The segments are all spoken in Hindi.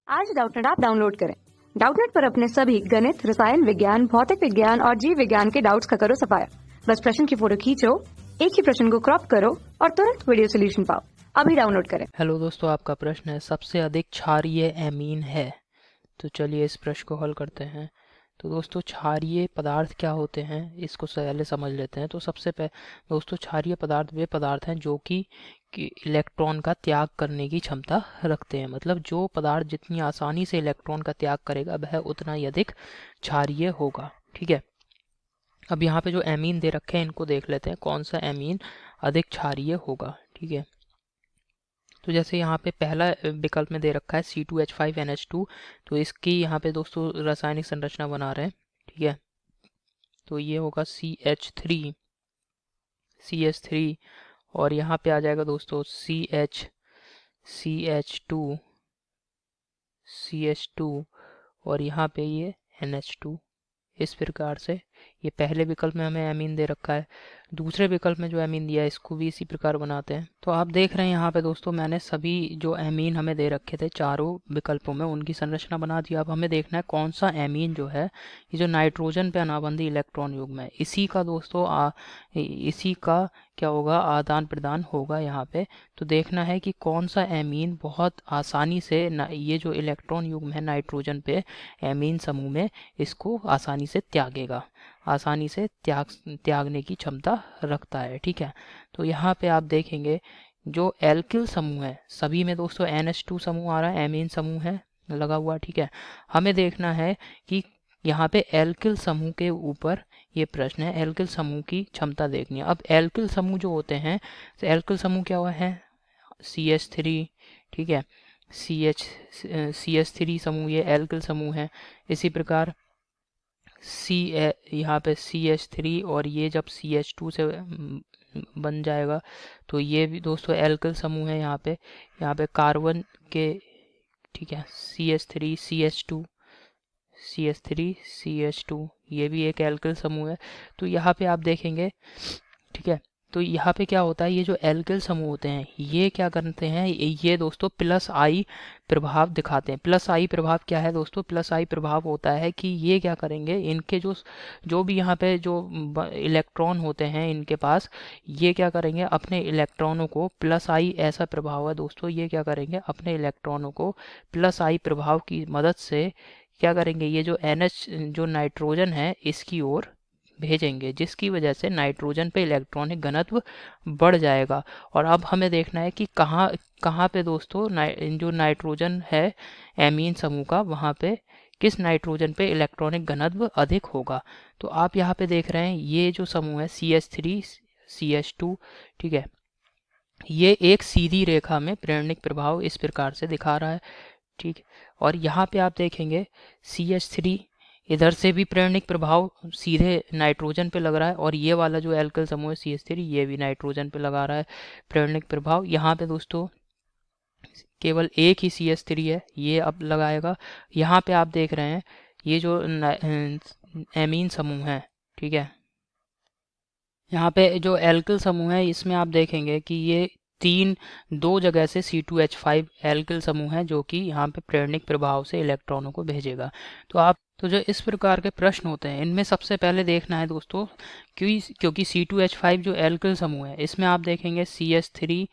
आज डाउटनेट ऐप डाउनलोड करें। डाउटनेट पर अपने सभी गणित, रसायन विज्ञान, भौतिक विज्ञान और जीव विज्ञान के डाउट्स का करो सफाया। बस प्रश्न की फोटो खींचो, एक ही प्रश्न को क्रॉप करो और तुरंत वीडियो सोल्यूशन पाओ। अभी डाउनलोड करें। हेलो दोस्तों, आपका प्रश्न है सबसे अधिक क्षारीय एमीन है। तो चलिए इस प्रश्न को हल करते हैं। तो दोस्तों, क्षारीय पदार्थ क्या होते हैं इसको पहले समझ लेते हैं। तो सबसे पहले दोस्तों, क्षारीय पदार्थ वे पदार्थ हैं जो कि इलेक्ट्रॉन का त्याग करने की क्षमता रखते हैं। मतलब जो पदार्थ जितनी आसानी से इलेक्ट्रॉन का त्याग करेगा वह उतना ही अधिक क्षारीय होगा। ठीक है। अब यहाँ पे जो एमीन दे रखे हैं इनको देख लेते हैं कौन सा एमीन अधिक क्षारीय होगा। ठीक है। तो जैसे यहाँ पे पहला विकल्प में दे रखा है C2H5NH2, तो इसकी यहाँ पे दोस्तों रासायनिक संरचना बना रहे हैं। ठीक है। तो ये होगा CH3 और यहाँ पे आ जाएगा दोस्तों CH2 और यहाँ पे ये NH2। इस प्रकार से ये पहले विकल्प में हमें एमीन दे रखा है। दूसरे विकल्प में जो एमीन दिया है इसको भी इसी प्रकार बनाते हैं। तो आप देख रहे हैं यहाँ पे दोस्तों, मैंने सभी जो एमीन हमें दे रखे थे चारों विकल्पों में उनकी संरचना बना दी। अब हमें देखना है कौन सा एमीन जो है ये जो नाइट्रोजन पे अनाबंधी इलेक्ट्रॉन युग्म है इसी का दोस्तों इसी का क्या होगा, आदान प्रदान होगा यहाँ पे। तो देखना है कि कौन सा एमीन बहुत आसानी से ये जो इलेक्ट्रॉन युग्म है नाइट्रोजन पे एमीन समूह में इसको आसानी से त्यागेगा, आसानी से त्यागने की क्षमता रखता है। ठीक है। तो यहाँ पे आप देखेंगे जो एल्किल समूह है सभी में दोस्तों NH2 समूह आ रहा है, एमीन समूह है लगा हुआ। ठीक है। हमें देखना है कि यहाँ पे एल्किल समूह के ऊपर ये प्रश्न है, एल्किल समूह की क्षमता देखनी है। अब एल्किल समूह जो होते हैं, तो एल्किल समूह क्या हुआ है CH3। ठीक है। CH3 समूह ये एल्किल समूह है। इसी प्रकार यहाँ पे CH3 और ये जब CH2 से बन जाएगा तो ये भी दोस्तों एल्किल समूह है। यहाँ पे कार्बन के, ठीक है, CH3 ये भी एक एल्किल समूह है। तो यहाँ पे आप देखेंगे, ठीक है, तो यहाँ पे क्या होता है, ये जो एल्किल समूह होते हैं ये क्या करते हैं, ये दोस्तों प्लस आई प्रभाव दिखाते हैं। प्लस आई प्रभाव क्या है दोस्तों, प्लस आई प्रभाव होता है कि ये क्या करेंगे, इनके जो भी यहाँ पे जो इलेक्ट्रॉन होते हैं इनके पास, ये क्या करेंगे अपने इलेक्ट्रॉनों को, प्लस आई ऐसा प्रभाव है दोस्तों, ये क्या करेंगे अपने इलेक्ट्रॉनों को प्लस आई प्रभाव की मदद से क्या करेंगे, ये जो NH जो नाइट्रोजन है इसकी ओर भेजेंगे, जिसकी वजह से नाइट्रोजन पे इलेक्ट्रॉनिक घनत्व बढ़ जाएगा। और अब हमें देखना है कि कहाँ कहाँ पे दोस्तों जो नाइट्रोजन है एमीन समूह का, वहाँ पे किस नाइट्रोजन पे इलेक्ट्रॉनिक घनत्व अधिक होगा। तो आप यहाँ पे देख रहे हैं ये जो समूह है CH3 CH2, ठीक है, ये एक सीधी रेखा में प्रेरणिक प्रभाव इस प्रकार से दिखा रहा है। ठीक। और यहाँ पे आप देखेंगे CH3 इधर से भी प्रेरणिक प्रभाव सीधे नाइट्रोजन पे लग रहा है, और ये वाला जो एल्किल समूह है CH3 ये भी नाइट्रोजन पे लगा रहा है प्रेरणिक प्रभाव। यहाँ पे दोस्तों केवल एक ही CH3 है, ये अब लगाएगा। यहाँ पे आप देख रहे हैं ये जो एमीन समूह है, ठीक है, यहाँ पे जो एल्किल समूह है इसमें आप देखेंगे कि ये दो जगह से C2H5 एल्किल समूह है जो कि यहाँ पे प्रेरणिक प्रभाव से इलेक्ट्रॉनों को भेजेगा। तो जो इस प्रकार के प्रश्न होते हैं इनमें सबसे पहले देखना है दोस्तों, क्योंकि C2H5 जो एल्किल समूह है इसमें आप देखेंगे CH3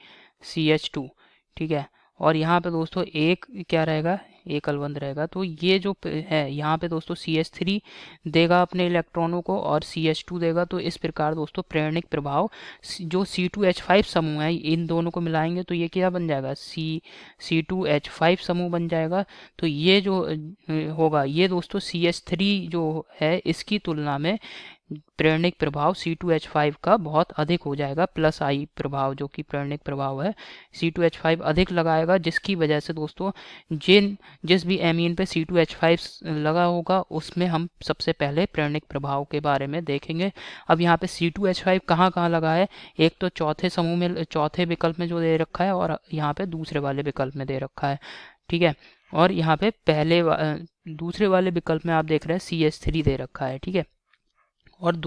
CH2, ठीक है, और यहाँ पे दोस्तों एक क्या रहेगा, एक अलवंद रहेगा। तो ये जो है यहाँ पे दोस्तों CH3 देगा अपने इलेक्ट्रॉनों को और CH2 देगा। तो इस प्रकार दोस्तों प्रेरणिक प्रभाव जो C2H5 समूह है इन दोनों को मिलाएंगे तो ये क्या बन जाएगा, C2H5 समूह बन जाएगा। तो ये जो होगा ये दोस्तों CH3 जो है इसकी तुलना में प्रेरणिक प्रभाव C2H5 का बहुत अधिक हो जाएगा। प्लस आई प्रभाव जो कि प्रेरणिक प्रभाव है C2H5 अधिक लगाएगा, जिसकी वजह से दोस्तों जिस भी एमीन पे C2H5 लगा होगा उसमें हम सबसे पहले प्रेरणिक प्रभाव के बारे में देखेंगे। अब यहाँ पे C2H5 कहाँ कहाँ लगा है, एक तो चौथे समूह में, चौथे विकल्प में जो दे रखा है, और यहाँ पे दूसरे वाले विकल्प में दे रखा है। ठीक है। और यहाँ पे दूसरे वाले विकल्प में आप देख रहे हैं CH3 दे रखा है। ठीक है। और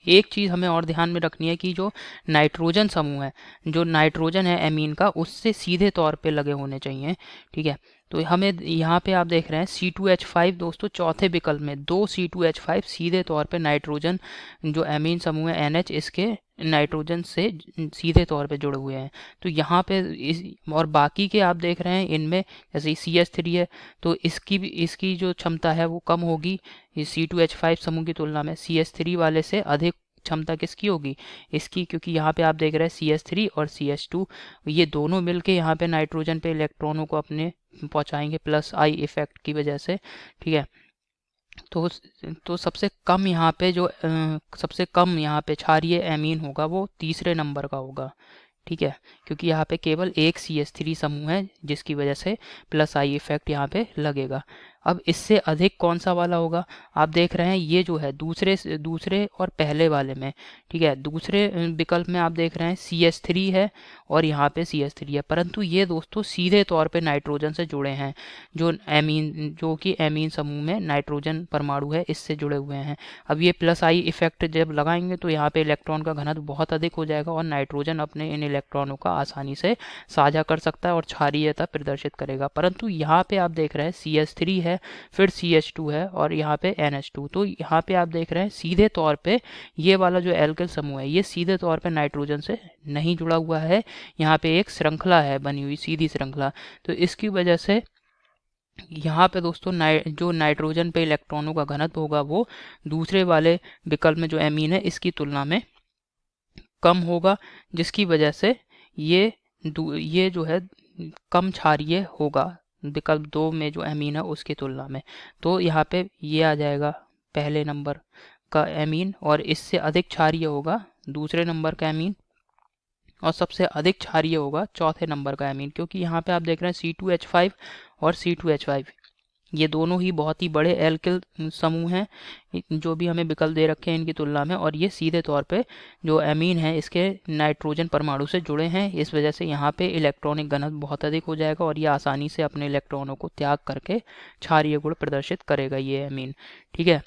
एक चीज़ हमें और ध्यान में रखनी है कि जो नाइट्रोजन समूह है, जो नाइट्रोजन है एमीन का, उससे सीधे तौर पे लगे होने चाहिए। ठीक है। तो हमें यहाँ पे आप देख रहे हैं C2H5 दोस्तों चौथे विकल्प में 2 C2H5 सीधे तौर पे नाइट्रोजन जो एमीन समूह है NH इसके नाइट्रोजन से सीधे तौर पे जुड़े हुए हैं। तो यहाँ पे और बाकी के आप देख रहे हैं इनमें जैसे CH3 है तो इसकी जो क्षमता है वो कम होगी C2H5 समूह की तुलना में। CH3 वाले से अधिक क्षमता किसकी होगी इसकी, क्योंकि यहाँ पे आप देख रहे हैं CH3 और CH2 ये दोनों मिलके यहाँ पे नाइट्रोजन पे इलेक्ट्रॉनों को अपने पहुंचाएंगे प्लस आई इफेक्ट की वजह से। ठीक है, तो सबसे कम यहाँ पे क्षारीय एमीन होगा वो तीसरे नंबर का होगा। ठीक है, क्योंकि यहाँ पे केवल एक CH3 समूह है जिसकी वजह से प्लस आई इफेक्ट यहाँ पे लगेगा। अब इससे अधिक कौन सा वाला होगा, आप देख रहे हैं ये जो है दूसरे और पहले वाले में। ठीक है, दूसरे विकल्प में आप देख रहे हैं CH3 है और यहाँ पे CH3 है, परंतु ये दोस्तों सीधे तौर पे नाइट्रोजन से जुड़े हैं, जो कि एमीन समूह में नाइट्रोजन परमाणु है इससे जुड़े हुए हैं। अब ये प्लस आई इफेक्ट जब लगाएंगे तो यहाँ पे इलेक्ट्रॉन का घनत्व बहुत अधिक हो जाएगा और नाइट्रोजन अपने इन इलेक्ट्रॉनों का आसानी से साझा कर सकता है और क्षारीयता प्रदर्शित करेगा। परंतु यहाँ पे आप देख रहे हैं CH3 है, फिर CH2 है और यहाँ पे NH2। तो यहाँ पे आप देख रहे हैं सीधे तौर पे ये वाला जो एल्किल समूह है ये सीधे तौर पे नाइट्रोजन से नहीं जुड़ा हुआ है, यहाँ पे एक श्रृंखला है बनी हुई सीधी श्रृंखला। तो इसकी वजह से यहाँ पे दोस्तों जो नाइट्रोजन पे इलेक्ट्रॉनों का घनत्व होगा वो दूसरे वाले विकल्प में जो एमीन है इसकी तुलना में कम होगा, जिसकी वजह से ये जो है कम क्षारीय होगा विकल्प 2 में जो एमीन है उसकी तुलना में। तो यहाँ पे ये आ जाएगा पहले नंबर का एमीन और इससे अधिक क्षारीय होगा दूसरे नंबर का एमीन और सबसे अधिक क्षारीय होगा चौथे नंबर का एमीन, क्योंकि यहाँ पे आप देख रहे हैं C2H5 और C2H5 ये दोनों ही बहुत ही बड़े एल्किल समूह हैं जो भी हमें विकल्प दे रखे हैं इनकी तुलना में, और ये सीधे तौर पे जो एमीन है इसके नाइट्रोजन परमाणु से जुड़े हैं। इस वजह से यहाँ पे इलेक्ट्रॉनिक घनत्व बहुत अधिक हो जाएगा और ये आसानी से अपने इलेक्ट्रॉनों को त्याग करके क्षारीय गुण प्रदर्शित करेगा ये एमीन। ठीक है,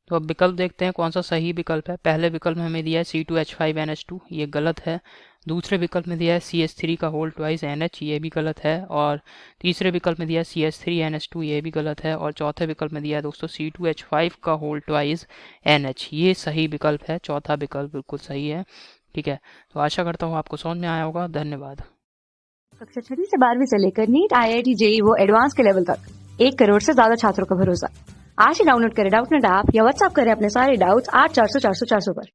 तो अब विकल्प देखते हैं कौन सा सही विकल्प है। पहले विकल्प में हमें दिया है C2H5NH2, ये गलत है। दूसरे विकल्प में दिया है CH3 का होल ट्वाइस NH, ये भी गलत है। और तीसरे विकल्प में दिया है CH3NH2, ये भी गलत है। और चौथे विकल्प में दिया है दोस्तों C2H5 का होल ट्वाइस NH, ये सही विकल्प है। चौथा विकल्प बिल्कुल सही है। ठीक है, तो आशा करता हूँ आपको समझ में आया होगा। धन्यवाद। कक्षा 6 से 12वीं से लेकर नीट, IIT, JEE वो एडवांस के लेवल तक 1 करोड़ से ज्यादा छात्रों का भरोसा। आज ही डाउनलोड करें डाउटनेट ऐप या व्हाट्सएप करें अपने सारे डाउट्स 8400 400 400 पर।